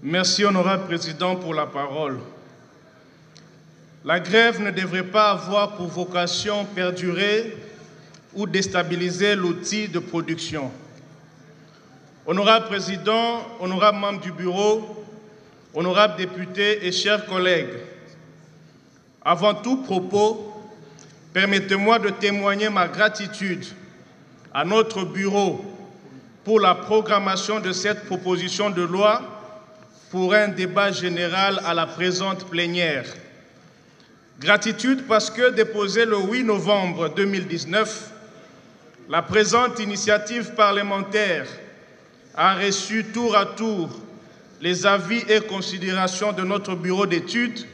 Merci, honorable président, pour la parole. La grève ne devrait pas avoir pour vocation perdurer ou déstabiliser l'outil de production. Honorable président, honorable membre du bureau, honorables députés et chers collègues, avant tout propos, permettez-moi de témoigner ma gratitude à notre bureau pour la programmation de cette proposition de loi pour un débat général à la présente plénière. Gratitude parce que déposée le 8 novembre 2019, la présente initiative parlementaire a reçu tour à tour les avis et considérations de notre bureau d'études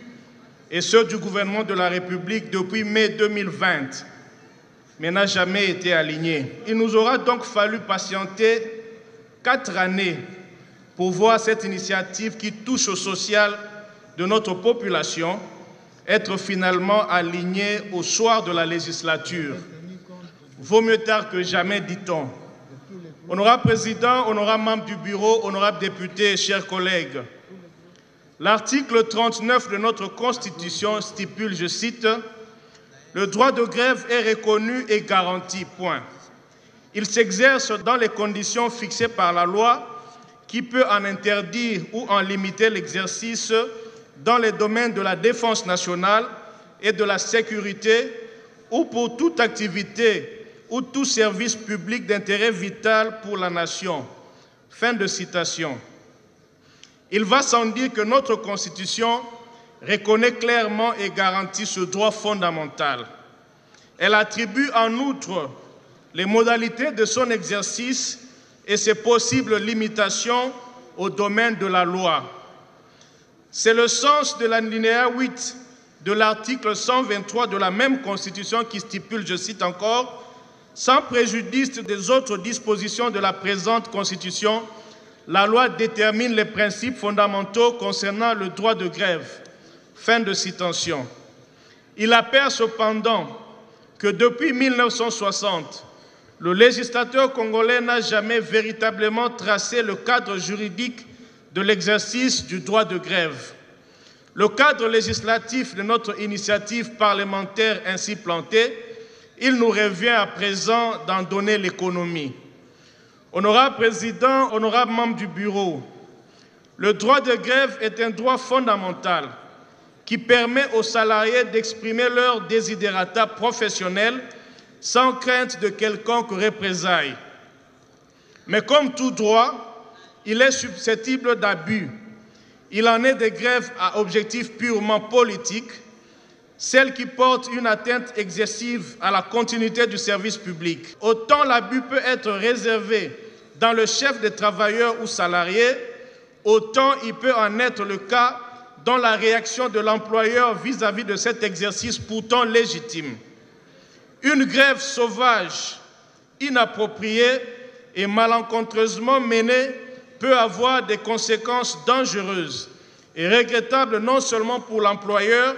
et ceux du gouvernement de la République depuis mai 2020, mais n'a jamais été alignée. Il nous aura donc fallu patienter 4 années pour voir cette initiative qui touche au social de notre population être finalement alignée au soir de la législature. Vaut mieux tard que jamais, dit-on. Honorable président, honorable membre du bureau, honorables députés, chers collègues, l'article 39 de notre Constitution stipule, je cite, « Le droit de grève est reconnu et garanti, point. Il s'exerce dans les conditions fixées par la loi qui peut en interdire ou en limiter l'exercice dans les domaines de la défense nationale et de la sécurité ou pour toute activité ou tout service public d'intérêt vital pour la nation. » Fin de citation. Il va sans dire que notre Constitution reconnaît clairement et garantit ce droit fondamental. Elle attribue en outre les modalités de son exercice et ses possibles limitations au domaine de la loi. C'est le sens de l'alinéa 8 de l'article 123 de la même Constitution qui stipule, je cite encore, « Sans préjudice des autres dispositions de la présente Constitution, la loi détermine les principes fondamentaux concernant le droit de grève. » Fin de citation. Il apparaît cependant que depuis 1960, le législateur congolais n'a jamais véritablement tracé le cadre juridique de l'exercice du droit de grève. Le cadre législatif de notre initiative parlementaire ainsi plantée, il nous revient à présent d'en donner l'économie. Honorable président, honorable membre du bureau, le droit de grève est un droit fondamental qui permet aux salariés d'exprimer leurs desiderata professionnels sans crainte de quelconque représailles. Mais comme tout droit, il est susceptible d'abus. Il en est des grèves à objectif purement politique, celles qui portent une atteinte excessive à la continuité du service public. Autant l'abus peut être réservé dans le chef des travailleurs ou salariés, autant il peut en être le cas dans la réaction de l'employeur vis-à-vis de cet exercice pourtant légitime. Une grève sauvage, inappropriée et malencontreusement menée peut avoir des conséquences dangereuses et regrettables non seulement pour l'employeur,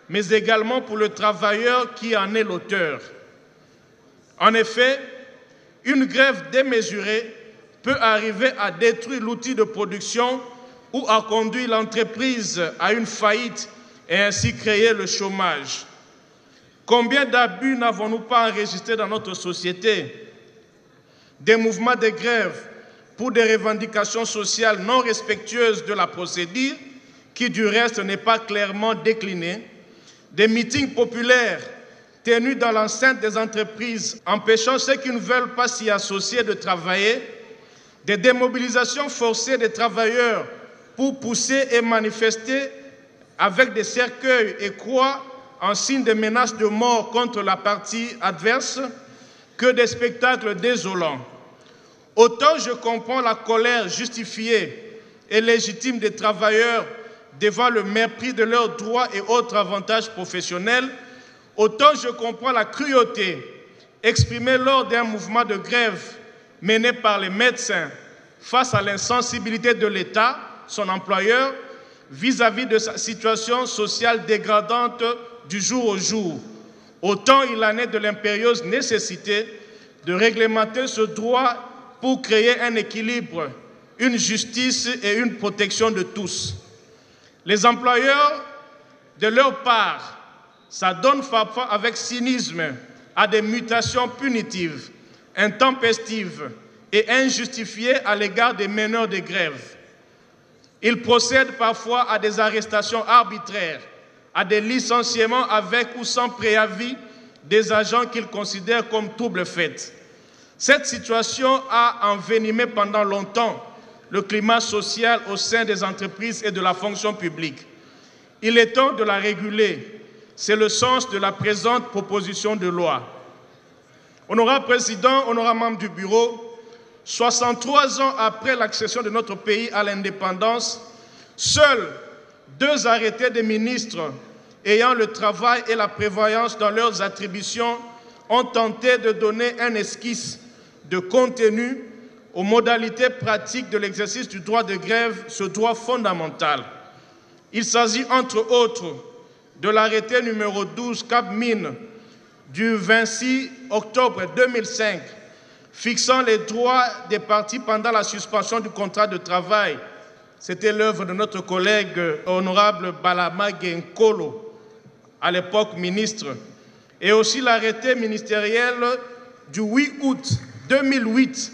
mais également pour le travailleur qui en est l'auteur. En effet, une grève démesurée peut arriver à détruire l'outil de production ou à conduire l'entreprise à une faillite et ainsi créer le chômage. Combien d'abus n'avons-nous pas enregistrés dans notre société? Des mouvements de grève pour des revendications sociales non respectueuses de la procédure, qui du reste n'est pas clairement déclinée, des meetings populaires tenus dans l'enceinte des entreprises, empêchant ceux qui ne veulent pas s'y associer de travailler, des démobilisations forcées des travailleurs pour pousser et manifester avec des cercueils et croix en signe de menaces de mort contre la partie adverse, que des spectacles désolants. Autant je comprends la colère justifiée et légitime des travailleurs devant le mépris de leurs droits et autres avantages professionnels, autant je comprends la cruauté exprimée lors d'un mouvement de grève mené par les médecins face à l'insensibilité de l'État, son employeur, vis-à-vis de sa situation sociale dégradante du jour au jour. Autant il en est de l'impérieuse nécessité de réglementer ce droit pour créer un équilibre une justice et une protection de tous. Les employeurs, de leur part, s'adonnent parfois avec cynisme à des mutations punitives, intempestives et injustifiées à l'égard des meneurs de grève. Ils procèdent parfois à des arrestations arbitraires, à des licenciements avec ou sans préavis des agents qu'ils considèrent comme trouble faits. Cette situation a envenimé pendant longtemps le climat social au sein des entreprises et de la fonction publique. Il est temps de la réguler. C'est le sens de la présente proposition de loi. Honorable Président, honorable membre du Bureau, 63 ans après l'accession de notre pays à l'indépendance, seuls 2 arrêtés des ministres ayant le travail et la prévoyance dans leurs attributions ont tenté de donner un esquisse de contenu aux modalités pratiques de l'exercice du droit de grève, ce droit fondamental. Il s'agit entre autres de l'arrêté numéro 12 Cap-Mines du 26 octobre 2005 fixant les droits des parties pendant la suspension du contrat de travail. C'était l'œuvre de notre collègue honorable Balama Genkolo, à l'époque ministre, et aussi l'arrêté ministériel du 8 août 2008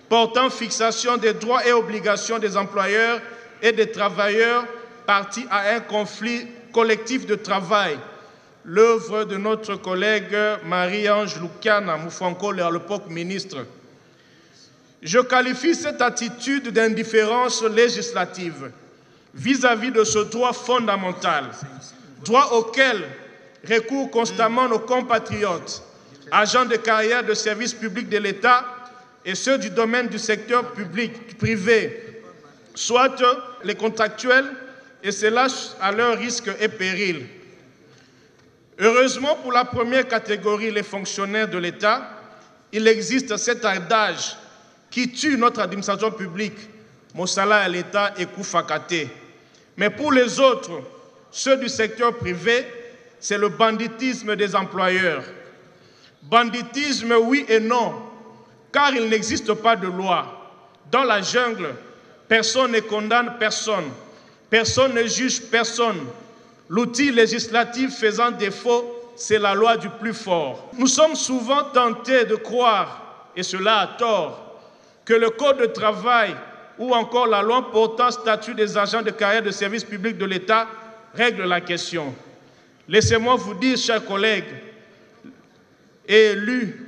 portant fixation des droits et obligations des employeurs et des travailleurs partis à un conflit collectif de travail, l'œuvre de notre collègue Marie-Ange Lucana Moufankole, à l'époque ministre. Je qualifie cette attitude d'indifférence législative vis-à-vis de ce droit fondamental, droit auquel recourent constamment nos compatriotes, agents de carrière de services publics de l'État et ceux du domaine du secteur public, privé, soit les contractuels, et cela à leur risque et péril. Heureusement pour la première catégorie, les fonctionnaires de l'État, il existe cet adage qui tue notre administration publique, Mosala à l'État et Koufakate. Mais pour les autres, ceux du secteur privé, c'est le banditisme des employeurs. Banditisme, oui et non, car il n'existe pas de loi. Dans la jungle, personne ne condamne personne, personne ne juge personne. L'outil législatif faisant défaut, c'est la loi du plus fort. Nous sommes souvent tentés de croire, et cela à tort, que le Code de travail ou encore la loi portant statut des agents de carrière de service public de l'État règle la question. Laissez-moi vous dire, chers collègues et élus,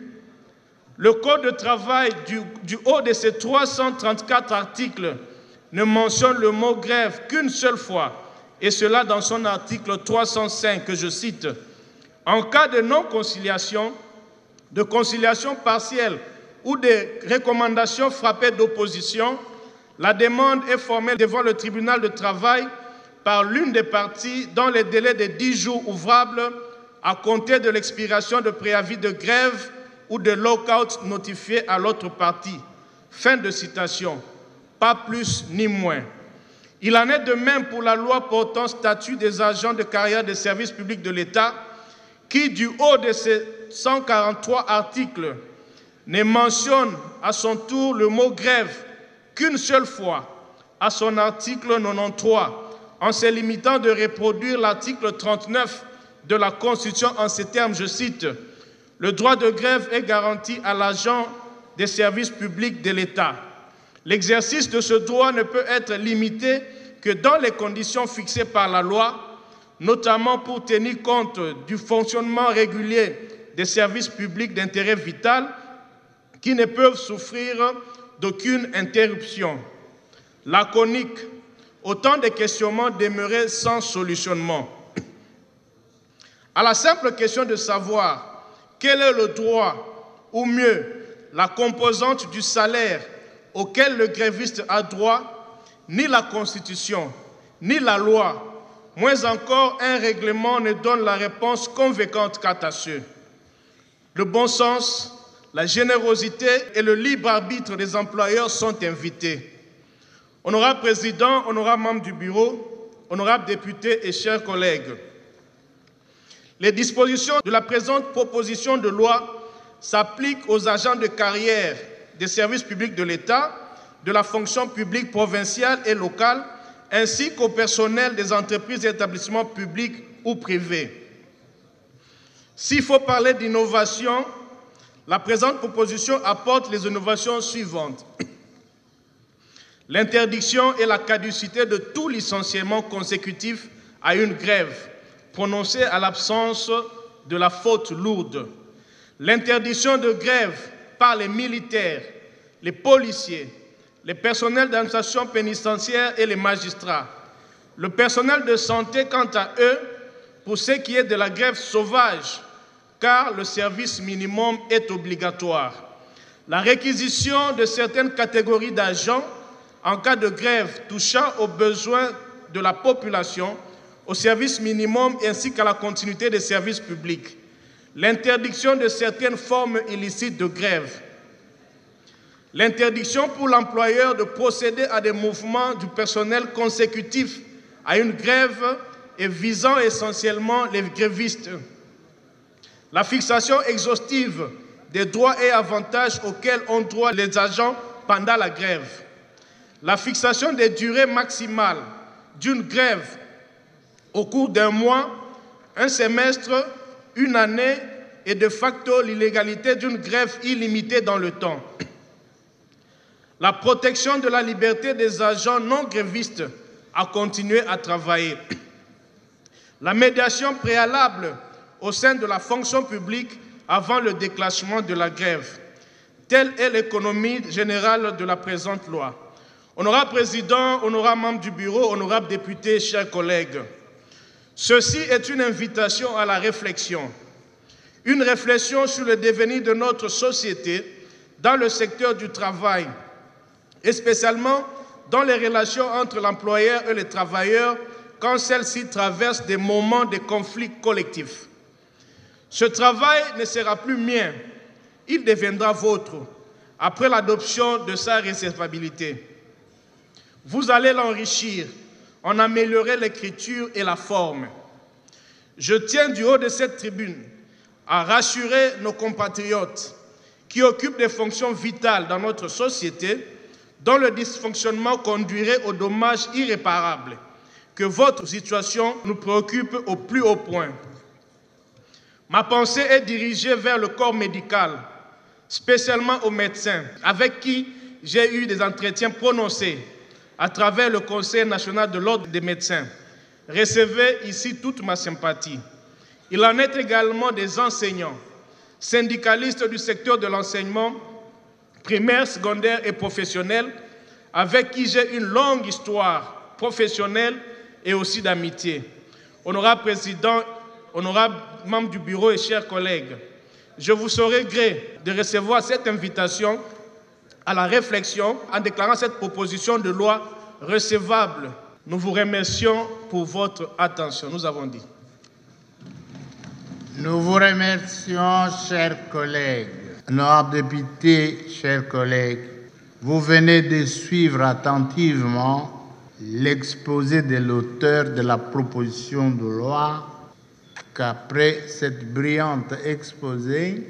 le Code de travail, du haut de ses 334 articles, ne mentionne le mot grève qu'une seule fois, et cela dans son article 305, que je cite. En cas de non-conciliation, de conciliation partielle ou de recommandations frappées d'opposition, la demande est formée devant le tribunal de travail par l'une des parties dans les délais de 10 jours ouvrables à compter de l'expiration de préavis de grève ou de lock-out notifié à l'autre partie. Fin de citation. Pas plus ni moins. Il en est de même pour la loi portant statut des agents de carrière des services publics de l'État qui, du haut de ses 143 articles, ne mentionne à son tour le mot grève qu'une seule fois, à son article 93, en se limitant de reproduire l'article 39 de la Constitution en ces termes, je cite, « Le droit de grève est garanti à l'agent des services publics de l'État. L'exercice de ce droit ne peut être limité que dans les conditions fixées par la loi, notamment pour tenir compte du fonctionnement régulier des services publics d'intérêt vital qui ne peuvent souffrir d'aucune interruption. » Laconique, autant de questionnements demeuraient sans solutionnement. À la simple question de savoir quel est le droit, ou mieux, la composante du salaire auquel le gréviste a droit, ni la Constitution, ni la loi, moins encore un règlement ne donne la réponse convaincante quant à ceux. Le bon sens, la générosité et le libre arbitre des employeurs sont invités. Honorable Président, honorable membre du Bureau, honorables députés et chers collègues, les dispositions de la présente proposition de loi s'appliquent aux agents de carrière des services publics de l'État de la fonction publique provinciale et locale, ainsi qu'au personnel des entreprises et établissements publics ou privés. S'il faut parler d'innovation, la présente proposition apporte les innovations suivantes. L'interdiction et la caducité de tout licenciement consécutif à une grève, prononcée à l'absence de la faute lourde. L'interdiction de grève par les militaires, les policiers, les personnels d'administration pénitentiaire et les magistrats. Le personnel de santé, quant à eux, pour ce qui est de la grève sauvage, car le service minimum est obligatoire. La réquisition de certaines catégories d'agents en cas de grève touchant aux besoins de la population, au service minimum ainsi qu'à la continuité des services publics. L'interdiction de certaines formes illicites de grève. L'interdiction pour l'employeur de procéder à des mouvements du personnel consécutifs à une grève et visant essentiellement les grévistes. La fixation exhaustive des droits et avantages auxquels ont droit les agents pendant la grève. La fixation des durées maximales d'une grève au cours d'un mois, un semestre, une année et de facto l'illégalité d'une grève illimitée dans le temps. La protection de la liberté des agents non grévistes à continuer à travailler. La médiation préalable au sein de la fonction publique avant le déclenchement de la grève. Telle est l'économie générale de la présente loi. Honorable Président, honorable membre du bureau, honorable député, chers collègues, ceci est une invitation à la réflexion. Une réflexion sur le devenir de notre société dans le secteur du travail, et spécialement dans les relations entre l'employeur et les travailleurs quand celles-ci traversent des moments de conflits collectifs. Ce travail ne sera plus mien, il deviendra vôtre après l'adoption de sa recevabilité. Vous allez l'enrichir, en améliorer l'écriture et la forme. Je tiens du haut de cette tribune à rassurer nos compatriotes qui occupent des fonctions vitales dans notre société, dont le dysfonctionnement conduirait aux dommages irréparables, que votre situation nous préoccupe au plus haut point. Ma pensée est dirigée vers le corps médical, spécialement aux médecins, avec qui j'ai eu des entretiens prononcés à travers le Conseil national de l'ordre des médecins. Recevez ici toute ma sympathie. Il en est également des enseignants, syndicalistes du secteur de l'enseignement, primaire, secondaire et professionnel, avec qui j'ai une longue histoire professionnelle et aussi d'amitié. Honorable Président, honorable membre du bureau et chers collègues, je vous saurai gré de recevoir cette invitation à la réflexion en déclarant cette proposition de loi recevable. Nous vous remercions pour votre attention. Nous avons dit. Nous vous remercions, chers collègues. Honorables députés, chers collègues, vous venez de suivre attentivement l'exposé de l'auteur de la proposition de loi qu'après cette brillante exposé,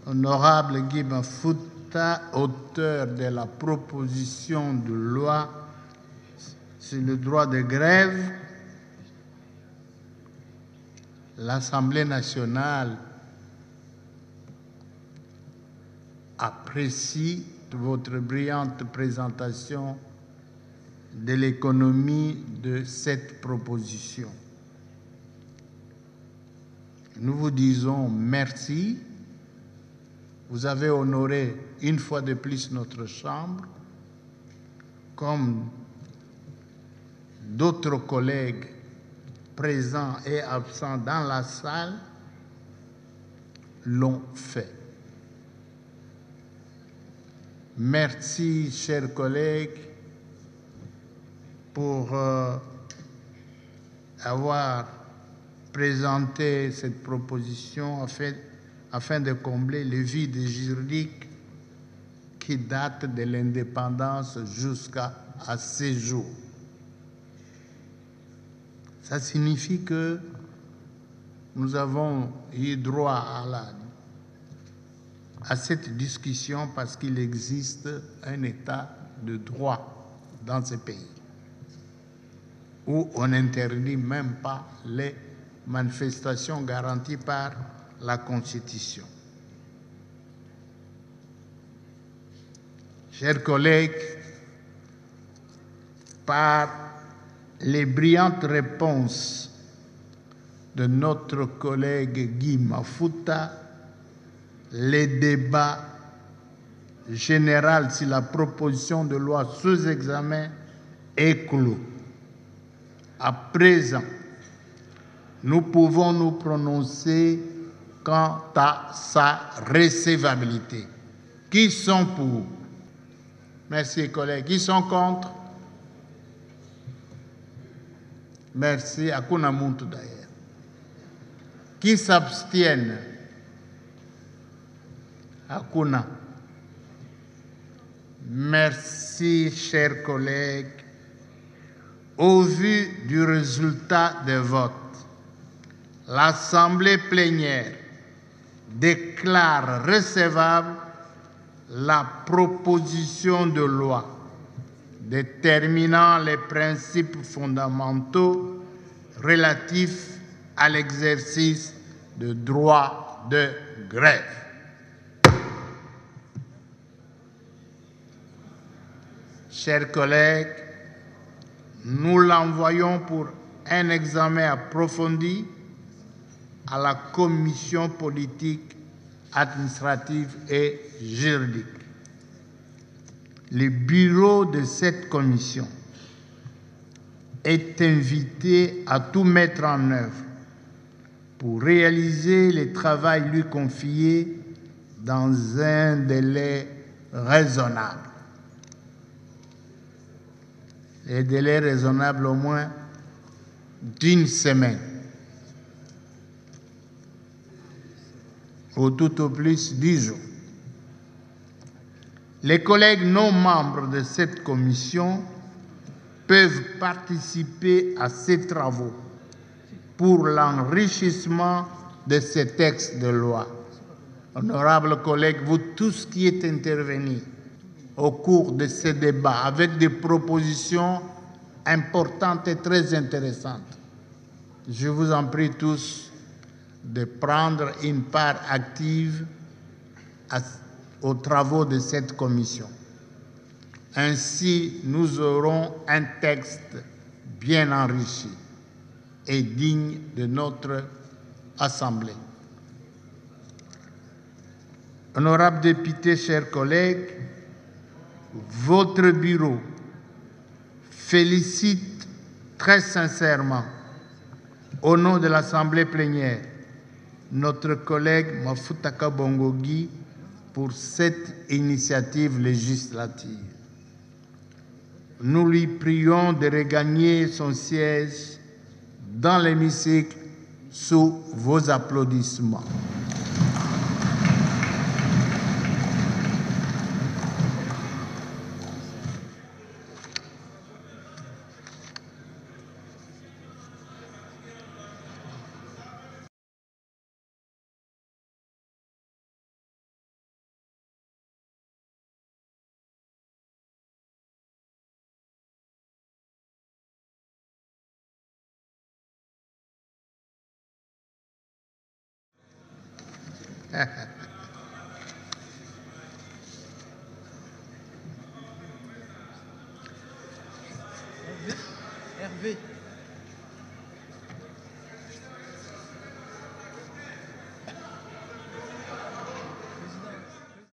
honorable Guy Mafouta, auteur de la proposition de loi sur le droit de grève, l'Assemblée nationale apprécie votre brillante présentation de l'économie de cette proposition. Nous vous disons merci. Vous avez honoré une fois de plus notre Chambre, comme d'autres collègues présents et absents dans la salle l'ont fait. Merci, chers collègues, pour avoir présenté cette proposition afin de combler le vide juridique qui date de l'indépendance jusqu'à ces jours. Ça signifie que nous avons eu droit à cette discussion parce qu'il existe un état de droit dans ce pays où on n'interdit même pas les manifestations garanties par la Constitution. Chers collègues, par les brillantes réponses de notre collègue Guy Mafuta, les débats généraux sur la proposition de loi sous examen est clos. À présent, nous pouvons nous prononcer quant à sa recevabilité. Qui sont pour? Merci, collègues. Qui sont contre? Merci. Hakuna muntu d'ailleurs. Qui s'abstiennent? Hakuna. Merci, chers collègues. Au vu du résultat des votes, l'Assemblée plénière déclare recevable la proposition de loi déterminant les principes fondamentaux relatifs à l'exercice du droit de grève. Chers collègues, nous l'envoyons pour un examen approfondi à la commission politique, administrative et juridique. Le bureau de cette commission est invité à tout mettre en œuvre pour réaliser le travail lui confié dans un délai raisonnable. Les délais raisonnables au moins d'une semaine, ou tout au plus 10 jours. Les collègues non membres de cette commission peuvent participer à ces travaux pour l'enrichissement de ces textes de loi. Honorables collègues, vous tous qui êtes intervenus au cours de ces débats avec des propositions importantes et très intéressantes, je vous en prie tous de prendre une part active aux travaux de cette commission. Ainsi, nous aurons un texte bien enrichi et digne de notre Assemblée. Honorables députés, chers collègues, votre bureau félicite très sincèrement, au nom de l'Assemblée plénière, notre collègue Mafuta Bongo Guy pour cette initiative législative. Nous lui prions de regagner son siège dans l'hémicycle sous vos applaudissements. Hervé.